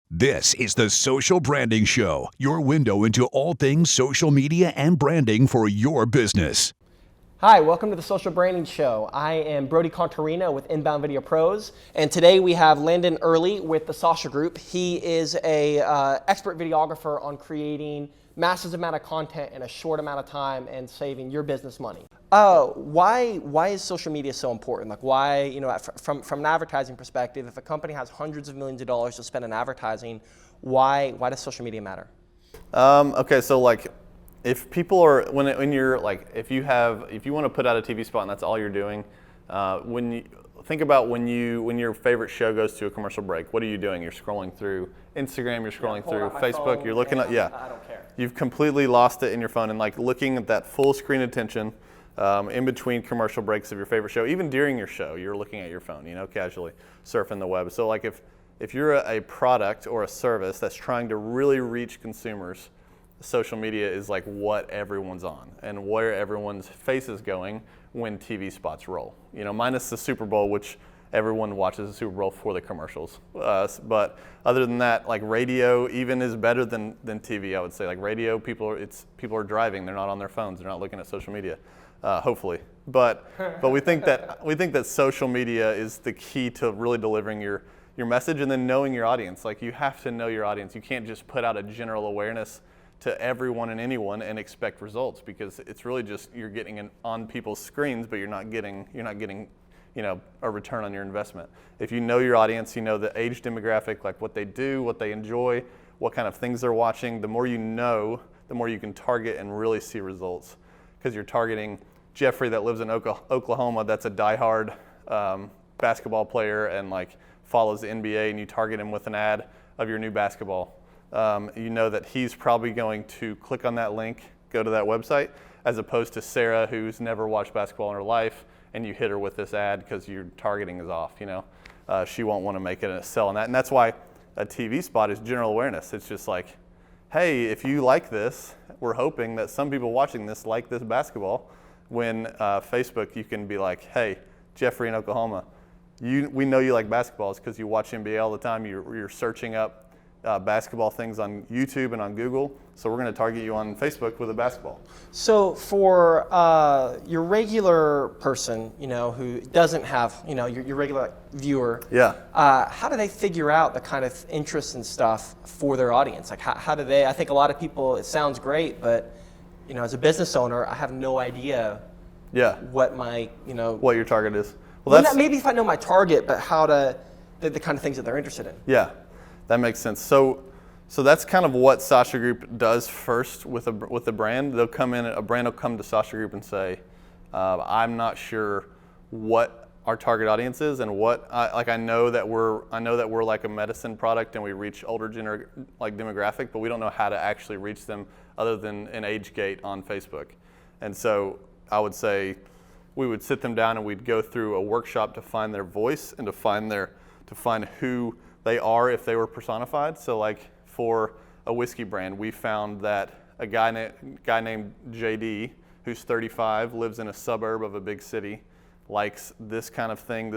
This is the Social Branding Show, your window into all things social media and branding for your business. Hi, welcome to the Social Branding Show. I am Brody Contarino with Inbound Video Pros, and today we have Landon Early with the Sasha Group. He is a expert videographer on creating massive amount of content in a short amount of time and saving your business money. Why is social media so important? Like why, from an advertising perspective, if a company has hundreds of millions of dollars to spend on advertising, why does social media matter? Okay, so like if people are, when you're like, if you want to put out a TV spot and that's all you're doing, when you think about when your favorite show goes to a commercial break, what are you doing? You're scrolling through Instagram, you're scrolling through Facebook, you're looking at, I don't care. You've completely lost it in your phone and like looking at that full screen attention in between commercial breaks of your favorite show, even during your show, you're looking at your phone, casually surfing the web. So like if you're a product or a service that's trying to really reach consumers, social media is like what everyone's on and where everyone's face is going when TV spots roll. Minus the Super Bowl, which everyone watches the Super Bowl for the commercials. But other than that, like radio even is better than TV, I would say. Like radio, people are driving, they're not on their phones, they're not looking at social media, hopefully. But we think that social media is the key to really delivering your message and then knowing your audience. Like you have to know your audience. You can't just put out a general awareness to everyone and anyone and expect results, because it's really just you're getting on people's screens, but you're not getting a return on your investment. If you know your audience, you know the age demographic, like what they do, what they enjoy, what kind of things they're watching, the more you know, the more you can target and really see results, because you're targeting Jeffrey that lives in Oklahoma, that's a diehard basketball player and like follows the NBA, and you target him with an ad of your new basketball. You know that he's probably going to click on that link, go to that website, as opposed to Sarah, who's never watched basketball in her life, and you hit her with this ad because your targeting is off. She won't want to make it a sell on that, and that's why a TV spot is general awareness. It's just like, hey, if you like this, we're hoping that some people watching this like this basketball. When Facebook, you can be like, hey, Jeffrey in Oklahoma, we know you like basketballs because you watch NBA all the time. You're searching up basketball things on YouTube and on Google, so we're going to target you on Facebook with a basketball. So for your regular person, who doesn't have, your regular viewer, how do they figure out the kind of interests and stuff for their audience? Like how do they? I think a lot of people, it sounds great, but as a business owner, I have no idea. What my what your target is. Well, maybe if I know my target, but how to the kind of things that they're interested in. Yeah. That makes sense. So that's kind of what Sasha Group does first with a brand. They'll come in, a brand will come to Sasha Group and say, I'm not sure what our target audience is and I know that we're like a medicine product and we reach older demographic, but we don't know how to actually reach them other than an age gate on Facebook. And so I would say we would sit them down and we'd go through a workshop to find their voice and to find who they are if they were personified. So like for a whiskey brand, we found that a guy named JD, who's 35, lives in a suburb of a big city, likes this kind of thing.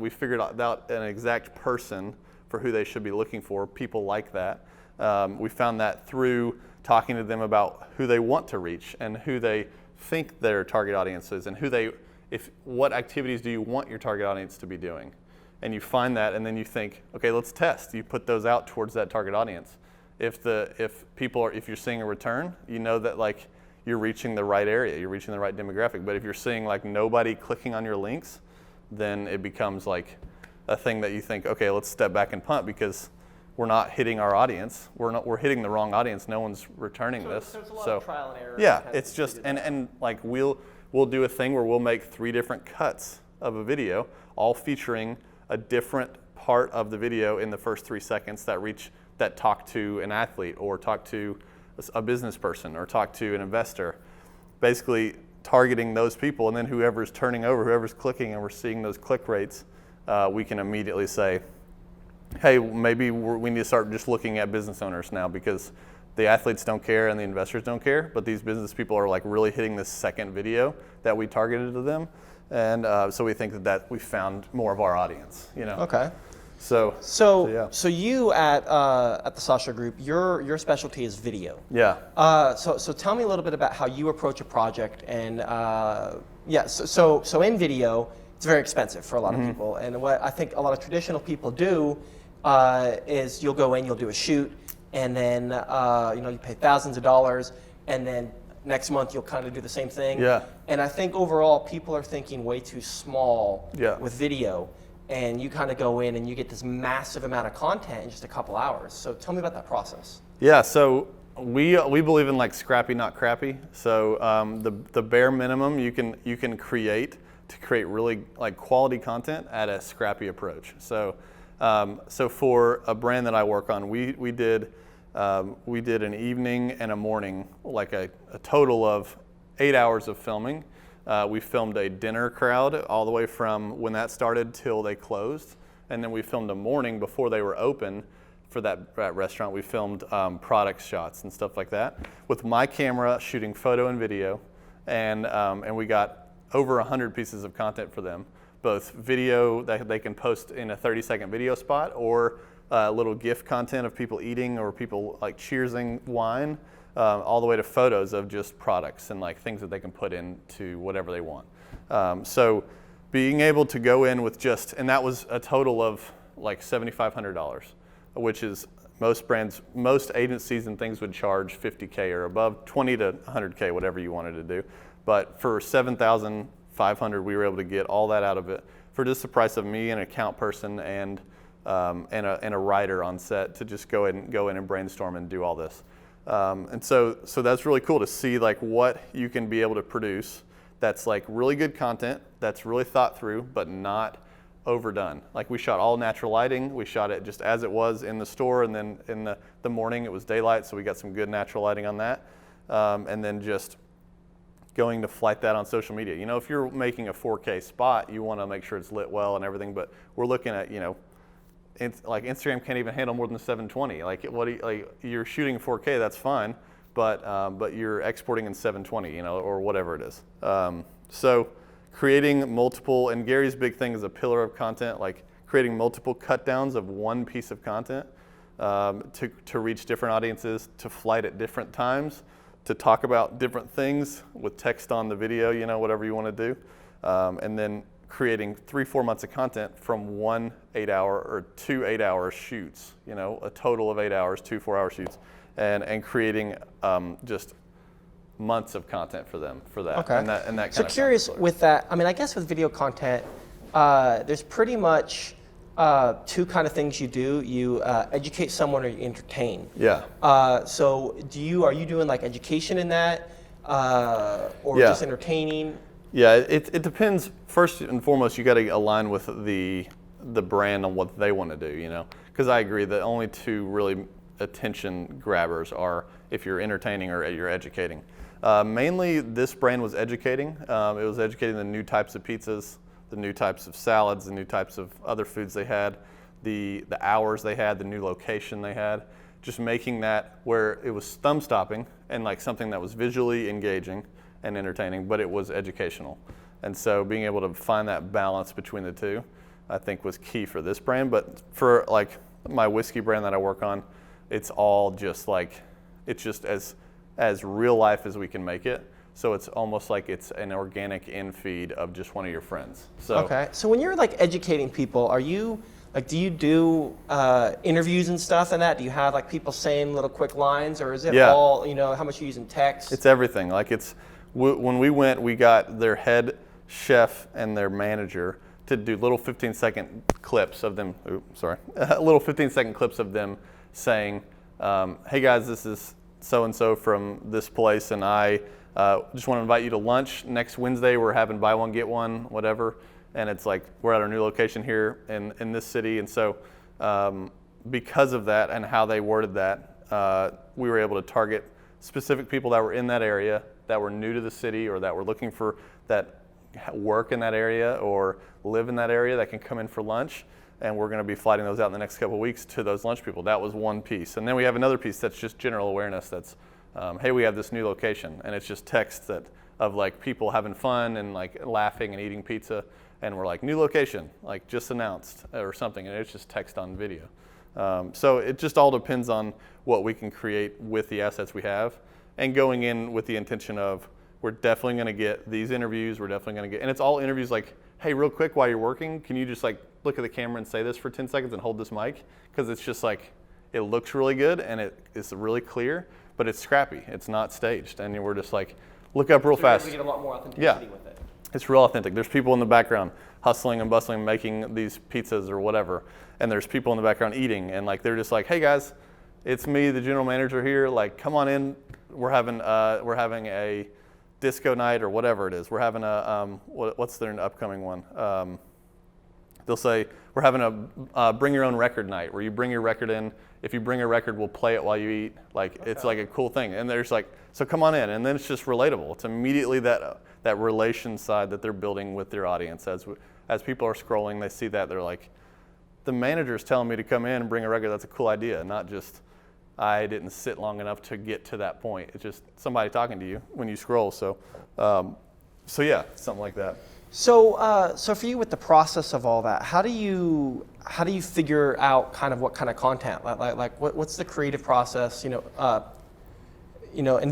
We figured out an exact person for who they should be looking for, people like that. We found that through talking to them about who they want to reach and who they think their target audience is and what activities do you want your target audience to be doing. And you find that, and then you think, okay, let's test. You put those out towards that target audience. If you're seeing a return, you know that like you're reaching the right area, you're reaching the right demographic. But if you're seeing like nobody clicking on your links, then it becomes like a thing that you think, okay, let's step back and punt because we're not hitting our audience. We're hitting the wrong audience. No one's returning this. So it's a lot of trial and error. Yeah, it's just and like we'll do a thing where we'll make 3 different cuts of a video, all featuring a different part of the video in the first 3 seconds that talk to an athlete or talk to a business person or talk to an investor, basically targeting those people. And then whoever's turning over, whoever's clicking, and we're seeing those click rates, we can immediately say, hey, maybe we need to start just looking at business owners now, because the athletes don't care and the investors don't care, but these business people are like really hitting this second video that we targeted to them. And so we think that we found more of our audience. Okay. So you at the Sasha Group, your specialty is video. Yeah. So tell me a little bit about how you approach a project, and so in video, it's very expensive for a lot of people, and what I think a lot of traditional people do is you'll go in, you'll do a shoot, and then you pay thousands of dollars, and then next month you'll kind of do the same thing. Yeah. And I think overall people are thinking way too small Yeah. with video. And you kind of go in and you get this massive amount of content in just a couple hours. So tell me about that process. Yeah, so we believe in like scrappy, not crappy. So the bare minimum you can create to create really like quality content at a scrappy approach. So for a brand that I work on, we did an evening and a morning, like a total of 8 hours of filming. We filmed a dinner crowd all the way from when that started till they closed. And then we filmed a morning before they were open for that restaurant. We filmed product shots and stuff like that with my camera shooting photo and video. And we got over 100 pieces of content for them, both video that they can post in a 30-second video spot or little GIF content of people eating or people like cheersing wine. All the way to photos of just products and like things that they can put into whatever they want. So being able to go in with and that was a total of like $7,500, which is most agencies and things would charge $50K or above, $20 to $100K, whatever you wanted to do. But for $7,500, we were able to get all that out of it for just the price of me, an account person, and a writer on set to just go in and brainstorm and do all this. And so that's really cool to see like what you can be able to produce that's like really good content, that's really thought through, but not overdone. Like we shot all natural lighting. We shot it just as it was in the store, and then in the morning it was daylight, so we got some good natural lighting on that. And then just going to flight that on social media. If you're making a 4K spot, you want to make sure it's lit well and everything, but we're looking at, like Instagram can't even handle more than 720. You're shooting 4K, that's fine, but you're exporting in 720, or whatever it is. So creating multiple, and Gary's big thing is a pillar of content, like creating multiple cut downs of one piece of content to reach different audiences, to flight at different times, to talk about different things with text on the video, whatever you want to do, and then creating 3-4 months of content from 1 8-hour or 2 8-hour shoots, a total of 8 hours, 2 4-hour shoots, and creating just months of content for them for that. Okay. And that kind so of curious with that, I guess with video content, there's pretty much two kind of things you do. You educate someone or you entertain. Yeah. So are you doing like education in that or Yeah. just entertaining? Yeah, it depends. First and foremost, you got to align with the brand on what they want to do, Because I agree that only two really attention grabbers are if you're entertaining or you're educating. Mainly, this brand was educating. It was educating the new types of pizzas, the new types of salads, the new types of other foods they had, the hours they had, the new location they had. Just making that where it was thumb stopping and like something that was visually engaging and entertaining, but it was educational. And so being able to find that balance between the two, I think was key for this brand. But for like my whiskey brand that I work on, it's all just like, it's just as real life as we can make it. So it's almost like it's an organic in-feed of just one of your friends. So okay. So when you're like educating people, are you like, do you do interviews and stuff and that? Do you have like people saying little quick lines, or is it all, how much you use in text? It's everything. Like when we went, we got their head chef and their manager to do little 15-second clips of them. Little 15-second clips of them saying, "Hey guys, this is so and so from this place, and I just want to invite you to lunch next Wednesday. We're having buy one get one, whatever." And it's like we're at our new location here in this city, and so because of that and how they worded that, we were able to target specific people that were in that area, that were new to the city, or that were looking for that work in that area or live in that area that can come in for lunch. And we're going to be flighting those out in the next couple of weeks to those lunch people. That was one piece. And then we have another piece that's just general awareness. That's, hey, we have this new location. And it's just text of like people having fun and like laughing and eating pizza. and we're like, new location, like just announced or something, and it's just text on video. So it just all depends on what we can create with the assets we have, and going in with the intention of, we're definitely going to get these interviews, we're definitely going to get, and it's all interviews like, hey, real quick while you're working, can you just like look at the camera and say this for 10 seconds and hold this mic? Because it's just like, it looks really good and it's really clear, but it's scrappy. It's not staged. And we're just like, look up real fast. You get a lot more authenticity with it. It's real authentic. There's people in the background hustling and bustling, making these pizzas or whatever. And there's people in the background eating. And like, they're just like, hey guys, it's me, the general manager here. Like, come on in. We're having a disco night or whatever it is. We're having a, what's their upcoming one? They'll say, we're having a bring your own record night where you bring your record in. If you bring a record, we'll play it while you eat. Like, it's like a cool thing. And there's like, so come on in. And then it's just relatable. It's immediately that relation side that they're building with their audience. As people are scrolling, they see that, they're like, the manager's telling me to come in and bring a record. That's a cool idea. Not just, I didn't sit long enough to get to that point. It's just somebody talking to you when you scroll. So yeah, something like that. So for you with the process of all that, how do you figure out kind of what kind of content? Like what's the creative process? In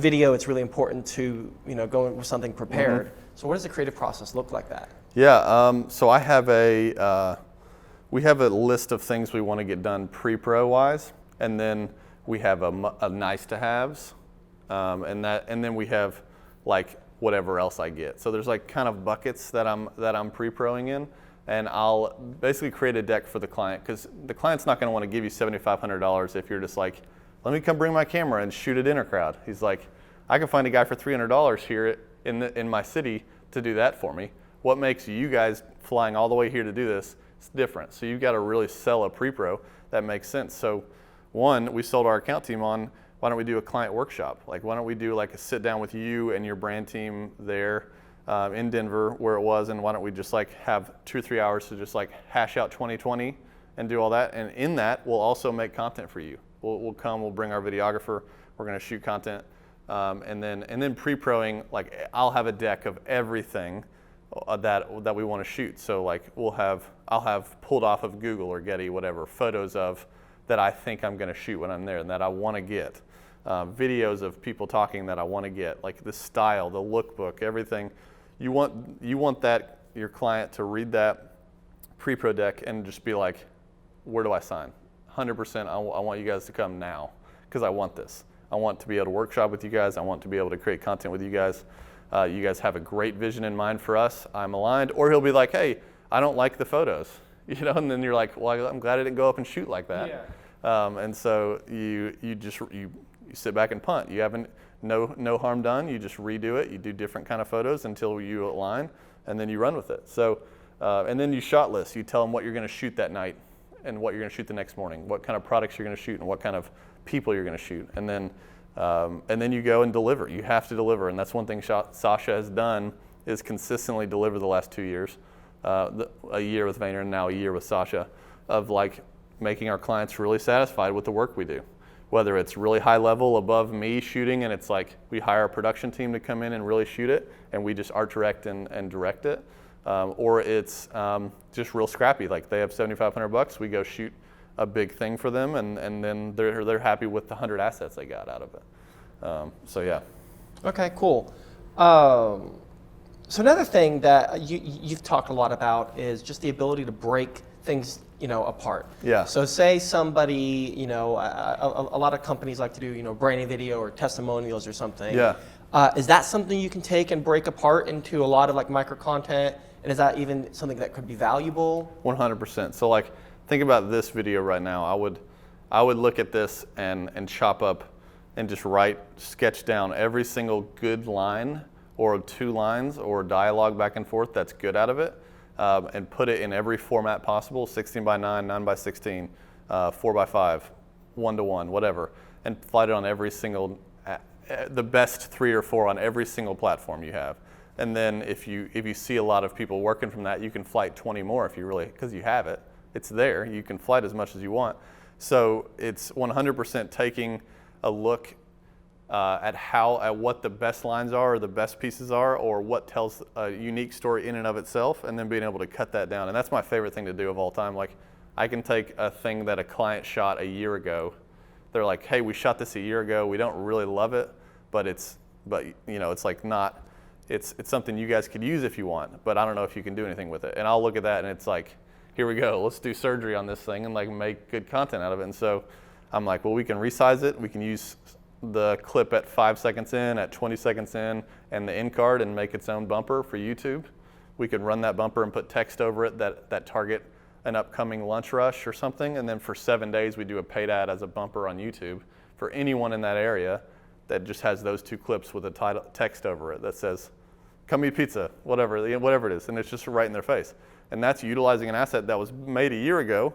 video, it's really important to go in with something prepared. Mm-hmm. So what does the creative process look like that? Yeah. So I have we have a list of things we want to get done pre-pro wise, and then we have a nice to haves, and then we have like whatever else I get. So there's like kind of buckets that I'm pre-proing in, and I'll basically create a deck for the client, because the client's not going to want to give you $7,500 if you're just like, let me come bring my camera and shoot at inner crowd. He's like, I can find a guy for $300 here in my city to do that for me. What makes you guys flying all the way here to do this? It's different. So you've got to really sell a pre-pro that makes sense. So one, we sold our account team on, why don't we do a client workshop? Like, why don't we do like a sit down with you and your brand team there in Denver where it was, and why don't we just like have 2 or 3 hours to just like hash out 2020 and do all that? And in that, we'll also make content for you. We'll come, we'll bring our videographer, we're gonna shoot content, and then pre-proing, like I'll have a deck of everything that we wanna shoot. So like I'll have pulled off of Google or Getty, whatever, photos of that I think I'm gonna shoot when I'm there and that I wanna get. Videos of people talking that I want to get, like the style, the lookbook, everything. You want that your client to read that pre-pro deck and just be like, where do I sign? 100%. I want you guys to come now because I want this. I want to be able to workshop with you guys. I want to be able to create content with you guys. You guys have a great vision in mind for us. I'm aligned. Or he'll be like, hey, I don't like the photos, and then you're like, well, I'm glad I didn't go up and shoot like that. Yeah. And so you sit back and punt. You haven't, no harm done. You just redo it. You do different kind of photos until you align, and then you run with it. So, and then you shot list. You tell them what you're going to shoot that night and what you're going to shoot the next morning, what kind of products you're going to shoot and what kind of people you're going to shoot. And then you go and deliver. You have to deliver. And that's one thing Sasha has done is consistently deliver the last 2 years, a year with Vayner and now a year with Sasha, of like making our clients really satisfied with the work we do. Whether it's really high level above me shooting and it's like we hire a production team to come in and really shoot it and we just art direct and direct it, or it's just real scrappy, like they have $7,500, we go shoot a big thing for them and then they're happy with the 100 assets they got out of it. So yeah. Okay, cool. So another thing that you've talked a lot about is just the ability to break things apart. Yeah. So say somebody, a lot of companies like to do, branding video or testimonials or something. Yeah. Is that something you can take and break apart into a lot of like micro content? And is that even something that could be valuable? 100%. So like, think about this video right now. I would look at this and chop up and just sketch down every single good line or 2 lines or dialogue back and forth that's good out of it. And put it in every format possible, 16:9, 9:16, 4:5, 1:1, whatever, and flight it on every single, the best 3 or 4 on every single platform you have. And then if you see a lot of people working from that, you can flight 20 more if you really, because you have it. It's there. You can flight as much as you want. So it's 100% taking a look at what the best lines are or the best pieces are or what tells a unique story in and of itself, and then being able to cut that down. And that's my favorite thing to do of all time. Like, I can take a thing that a client shot a year ago. They're like, hey, we shot this a year ago. We don't really love it, but it's like not, it's something you guys could use if you want, but I don't know if you can do anything with it. And I'll look at that and it's like, here we go. Let's do surgery on this thing and like make good content out of it. And so I'm like, well, we can resize it. We can use the clip at 5 seconds in, at 20 seconds in, and the end card and make its own bumper for YouTube. We could run that bumper and put text over it that target an upcoming lunch rush or something, and then for 7 days we do a paid ad as a bumper on YouTube for anyone in that area that just has those 2 clips with a title text over it that says, come eat pizza, whatever it is, and it's just right in their face. And that's utilizing an asset that was made a year ago,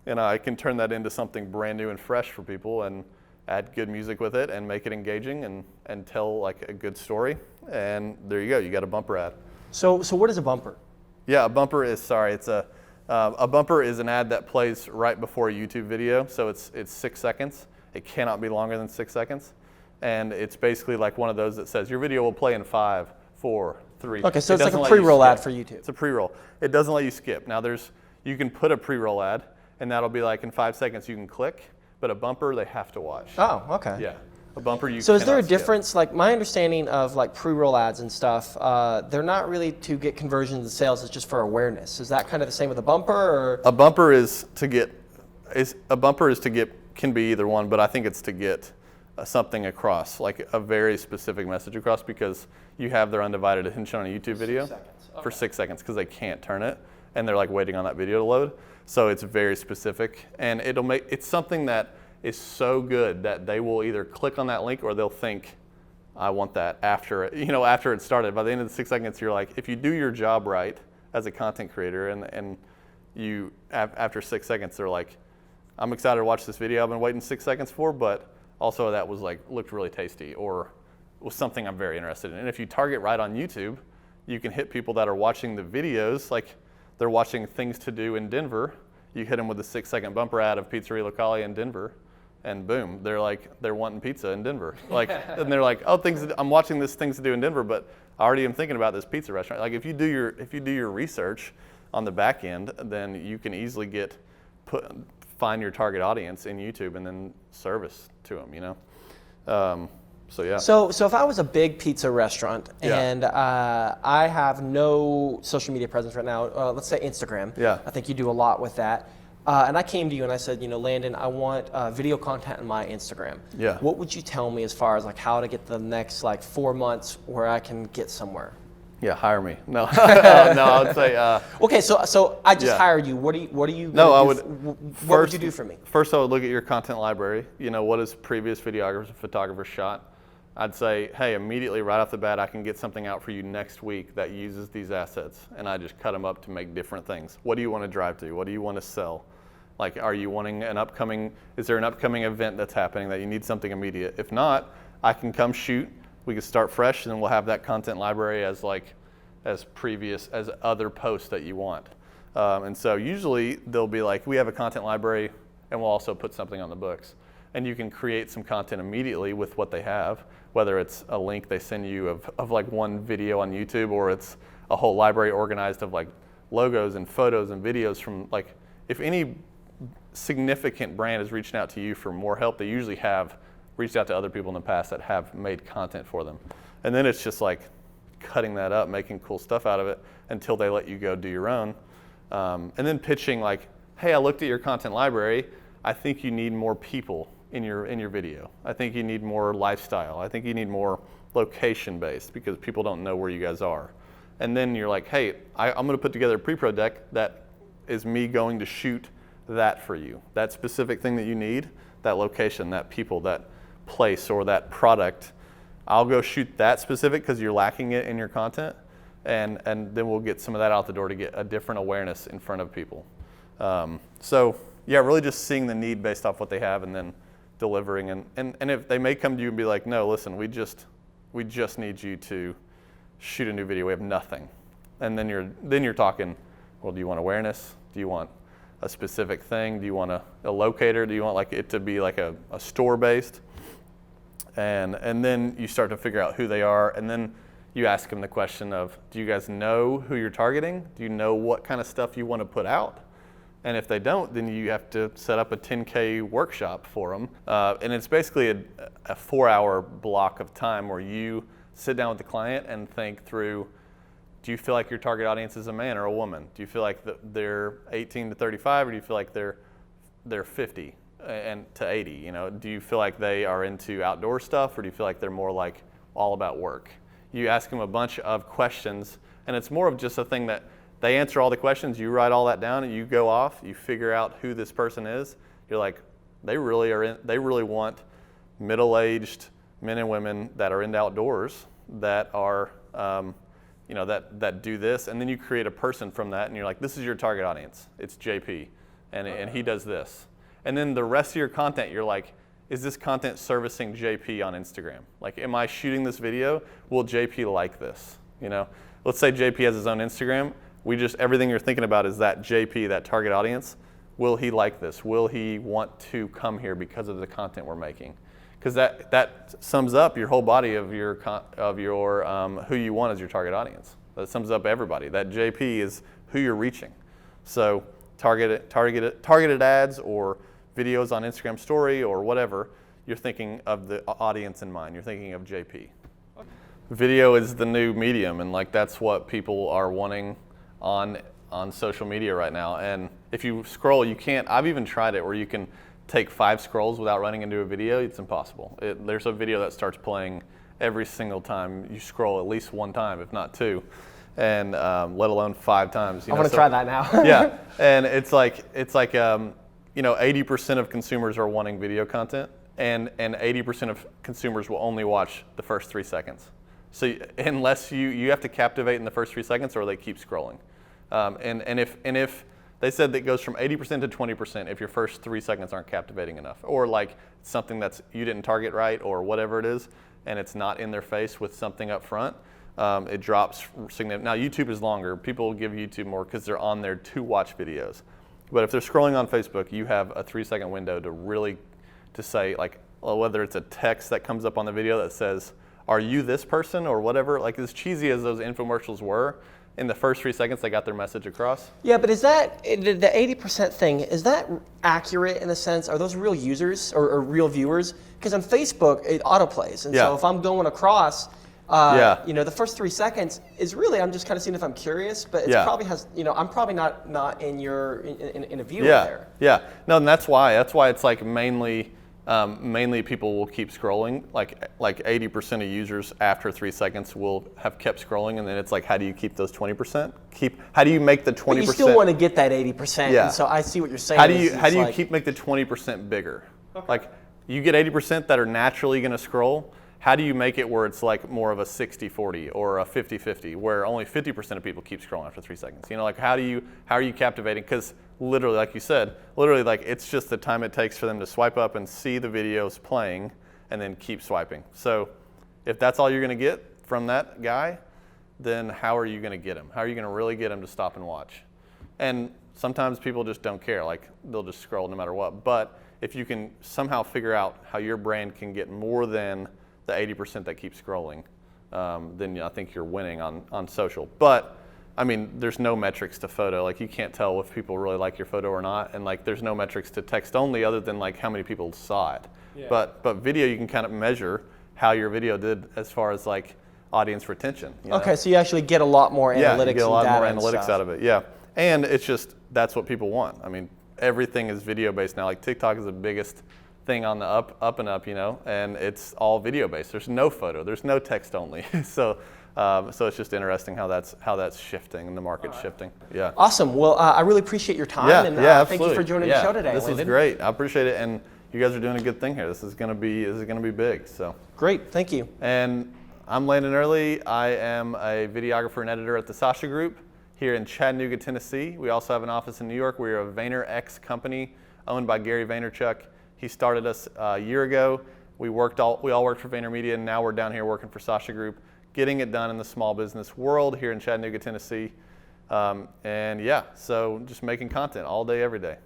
and I can turn that into something brand new and fresh for people and add good music with it and make it engaging and tell like a good story, and there you go, you got a bumper ad. So what is a bumper? Yeah, a bumper is, a bumper is an ad that plays right before a YouTube video, so it's 6 seconds. It cannot be longer than 6 seconds, and it's basically like one of those that says your video will play in 5, 4, 3. Okay, so it's like a pre-roll ad for YouTube. It's a pre-roll. It doesn't let you skip. Now you can put a pre-roll ad, and that'll be like in 5 seconds you can click, but a bumper they have to watch. Oh, okay. Yeah. A bumper you So is there a cannot skip. difference? Like my understanding of like pre-roll ads and stuff, they're not really to get conversions and sales, it's just for awareness. Is that kind of the same with a bumper, or? A bumper can be either one, but I think it's to get something across, like a very specific message across, because you have their undivided attention on a YouTube video for 6 seconds because they can't turn it and they're like waiting on that video to load. So it's very specific, and it's something that is so good that they will either click on that link or they'll think, I want that after it started. By the end of the 6 seconds, you're like, if you do your job right as a content creator, and you after 6 seconds, they're like, I'm excited to watch this video I've been waiting 6 seconds for, but also that was like looked really tasty or was something I'm very interested in. And if you target right on YouTube, you can hit people that are watching the videos, like they're watching things to do in Denver. You hit them with a 6 second bumper ad of Pizzeria Locale in Denver, and boom, they're wanting pizza in Denver. Like, and they're like, oh, I'm watching this things to do in Denver, but I already am thinking about this pizza restaurant. Like, if you do your research on the back end, then you can easily find your target audience in YouTube and then service to them. So yeah. So if I was a big pizza restaurant and I have no social media presence right now, let's say Instagram. Yeah. I think you do a lot with that. And I came to you and I said, Landon, I want video content on my Instagram. Yeah. What would you tell me as far as like how to get the next like 4 months where I can get somewhere? Yeah, hire me. No, no, I would say. Okay, so I just hired you. What are you? What would you do for me? First, I would look at your content library. What has previous videographers and photographers shot? I'd say, hey, immediately right off the bat, I can get something out for you next week that uses these assets, and I just cut them up to make different things. What do you want to drive to? What do you want to sell? Like, are you wanting is there an upcoming event that's happening that you need something immediate? If not, I can come shoot. We can start fresh, and then we'll have that content library as other posts that you want. And so usually they'll be like, we have a content library, and we'll also put something on the books. And you can create some content immediately with what they have, whether it's a link they send you of like one video on YouTube, or it's a whole library organized of like logos and photos and videos from, like, if any significant brand is reaching out to you for more help, they usually have reached out to other people in the past that have made content for them. And then it's just like cutting that up, making cool stuff out of it until they let you go do your own. And then pitching like, hey, I looked at your content library. I think you need more people in your video. I think you need more lifestyle. I think you need more location-based because people don't know where you guys are. And then you're like, hey, I'm gonna put together a pre-pro deck that is me going to shoot that for you. That specific thing that you need, that location, that people, that place, or that product, I'll go shoot that specific because you're lacking it in your content, and then we'll get some of that out the door to get a different awareness in front of people. So yeah, really just seeing the need based off what they have and then delivering. And if they may come to you and be like, no, listen, we just need you to shoot a new video. We have nothing. And then you're talking, well, do you want awareness? Do you want a specific thing? Do you want a locator? Do you want like it to be like a store based? and then you start to figure out who they are, and then you ask them the question of, do you guys know who you're targeting? Do you know what kind of stuff you want to put out? And if they don't, then you have to set up a 10K workshop for them. And it's basically a 4-hour block of time where you sit down with the client and think through, do you feel like your target audience is a man or a woman? Do you feel like they're 18 to 35, or do you feel like they're 50 and to 80? You know, do you feel like they are into outdoor stuff, or do you feel like they're more like all about work? You ask them a bunch of questions, and it's more of just a thing that they answer all the questions, you write all that down, and you go off, you figure out who this person is. You're like, they really want middle-aged men and women that are into outdoors, that are, that do this, and then you create a person from that, and you're like, this is your target audience. It's JP, and he does this. And then the rest of your content, you're like, is this content servicing JP on Instagram? Like, am I shooting this video? Will JP like this? You know, let's say JP has his own Instagram. Everything you're thinking about is that JP, that target audience. Will he like this? Will he want to come here because of the content we're making? Because that sums up your whole body of your who you want as your target audience. That sums up everybody. That JP is who you're reaching. So targeted ads or videos on Instagram story or whatever, you're thinking of the audience in mind. You're thinking of JP. Video is the new medium, and like that's what people are wanting on social media right now. And if you scroll, you can't. I've even tried it where you can take 5 scrolls without running into a video. It's impossible. There's a video that starts playing every single time you scroll, at least 1 time, if not 2, and let alone 5 times. I want to try that now. Yeah, and it's like 80% of consumers are wanting video content, and 80% of consumers will only watch the first 3 seconds. So unless you have to captivate in the first 3 seconds, or they keep scrolling. And if they said that it goes from 80% to 20% if your first 3 seconds aren't captivating enough, or like something that's you didn't target right, or whatever it is, and it's not in their face with something up front, it drops significantly. Now YouTube is longer. People give YouTube more because they're on there to watch videos. But if they're scrolling on Facebook, you have a 3-second window to say, like, well, whether it's a text that comes up on the video that says, are you this person, or whatever. Like, as cheesy as those infomercials were, in the first 3 seconds they got their message across. Yeah, but is that, the 80% thing, is that accurate in a sense? Are those real users or real viewers? Because on Facebook, it autoplays. And so if I'm going across, the first 3 seconds is really, I'm just kind of seeing if I'm curious, but it probably has, I'm probably not in in a view there. Yeah, no, and that's why it's like mainly people will keep scrolling. Like 80% of users after 3 seconds will have kept scrolling, and then it's like, how do you keep those 20%? How do you make the 20%? But you still want to get that 80%. Yeah. And so I see what you're saying. How do you make the 20% bigger? Okay. Like, you get 80% that are naturally going to scroll. How do you make it where it's like more of a 60-40 or a 50-50, where only 50% of people keep scrolling after 3 seconds? Like, how are you captivating? Because literally, like you said, like it's just the time it takes for them to swipe up and see the videos playing and then keep swiping. So if that's all you're going to get from that guy, then how are you going to get him? How are you going to really get him to stop and watch? And sometimes people just don't care. Like, they'll just scroll no matter what. But if you can somehow figure out how your brand can get more than the 80% that keep scrolling, then I think you're winning on social. But I mean, there's no metrics to photo. Like, you can't tell if people really like your photo or not, and like, there's no metrics to text only other than like how many people saw it. Yeah. But video, you can kind of measure how your video did as far as like audience retention. Okay, so you actually get a lot more analytics. Yeah, you get a lot more analytics analytics out of it. Yeah, and it's just, that's what people want. I mean, everything is video based now. Like, TikTok is the biggest thing on the up and up, and it's all video based. There's no photo. There's no text only. So it's just interesting how that's shifting and the market's shifting. Yeah. Awesome. Well, I really appreciate your time, and thank you for joining the show today. This is great. I appreciate it, and you guys are doing a good thing here. This is gonna be big. So great. Thank you. And I'm Landon Early. I am a videographer and editor at the Sasha Group here in Chattanooga, Tennessee. We also have an office in New York. We're a Vayner X company owned by Gary Vaynerchuk. He started us a year ago. We all worked for VaynerMedia, and now we're down here working for Sasha Group, getting it done in the small business world here in Chattanooga, Tennessee. So just making content all day, every day.